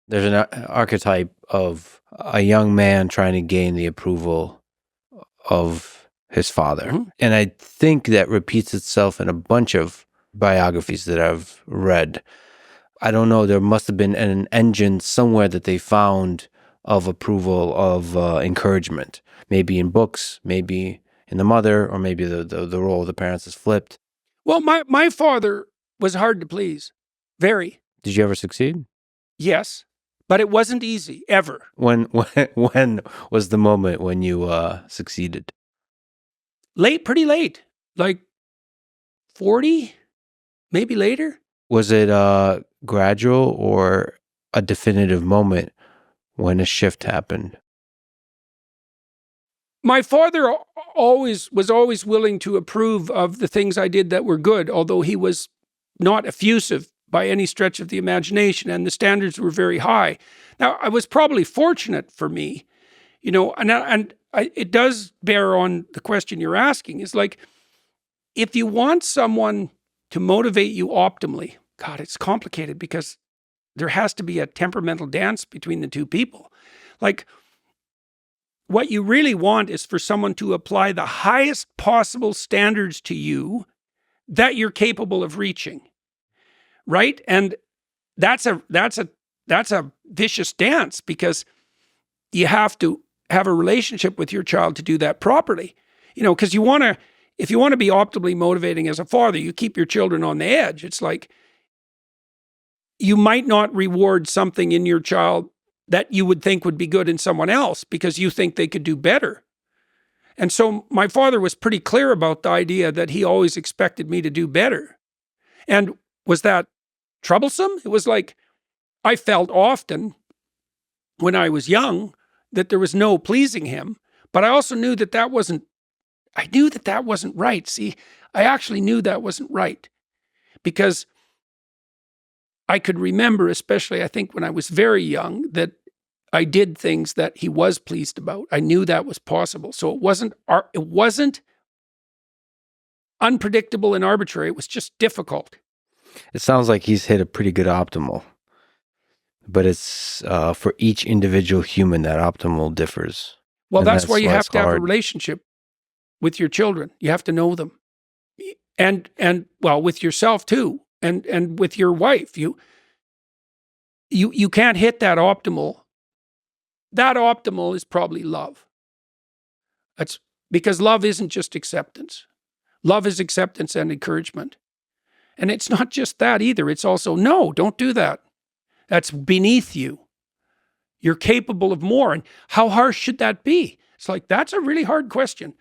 There's an archetype of a young man trying to gain the approval of his father. Mm-hmm. And I think that repeats itself in a bunch of biographies that I've read. I don't know, there must have been an engine somewhere that they found of approval, of encouragement. Maybe in books, maybe in the mother, or maybe the role of the parents is flipped. Well, my father was hard to please. Very. Did you ever succeed? Yes. But it wasn't easy, ever. When was the moment when you succeeded? Late, pretty late. Like 40, maybe later. Was it gradual or a definitive moment when a shift happened? My father was always willing to approve of the things I did that were good, although he was not effusive by any stretch of the imagination, and the standards were very high. Now, I was probably fortunate for me, it does bear on the question you're asking, is like, if you want someone to motivate you optimally, God, it's complicated because there has to be a temperamental dance between the two people. Like, what you really want is for someone to apply the highest possible standards to you that you're capable of reaching. Right? And that's a vicious dance, because you have to have a relationship with your child to do that properly. Because if you want to be optimally motivating as a father, you keep your children on the edge. It's like you might not reward something in your child that you would think would be good in someone else because you think they could do better. And so my father was pretty clear about the idea that he always expected me to do better. And was that troublesome? It was like, I felt often when I was young that there was no pleasing him, but I also knew that wasn't right. See, I actually knew that wasn't right, because I could remember, especially I think when I was very young, that I did things that he was pleased about. I knew that was possible. So it wasn't unpredictable and arbitrary. It was just difficult. It sounds like he's hit a pretty good optimal, but it's for each individual human that optimal differs. Well, that's why you have to have a relationship with your children. You have to know them, and well, with yourself too, and with your wife. You can't hit that optimal. That optimal is probably love. That's because love isn't just acceptance. Love is acceptance and encouragement. And it's not just that either. It's also, no, don't do that. That's beneath you. You're capable of more. And how harsh should that be? It's like, that's a really hard question.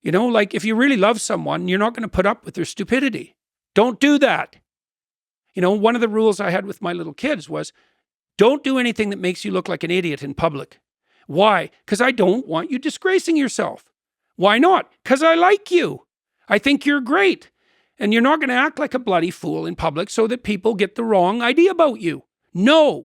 Like, if you really love someone, you're not going to put up with their stupidity. Don't do that. One of the rules I had with my little kids was, don't do anything that makes you look like an idiot in public. Why? Because I don't want you disgracing yourself. Why not? Because I like you. I think you're great. And you're not going to act like a bloody fool in public so that people get the wrong idea about you. No.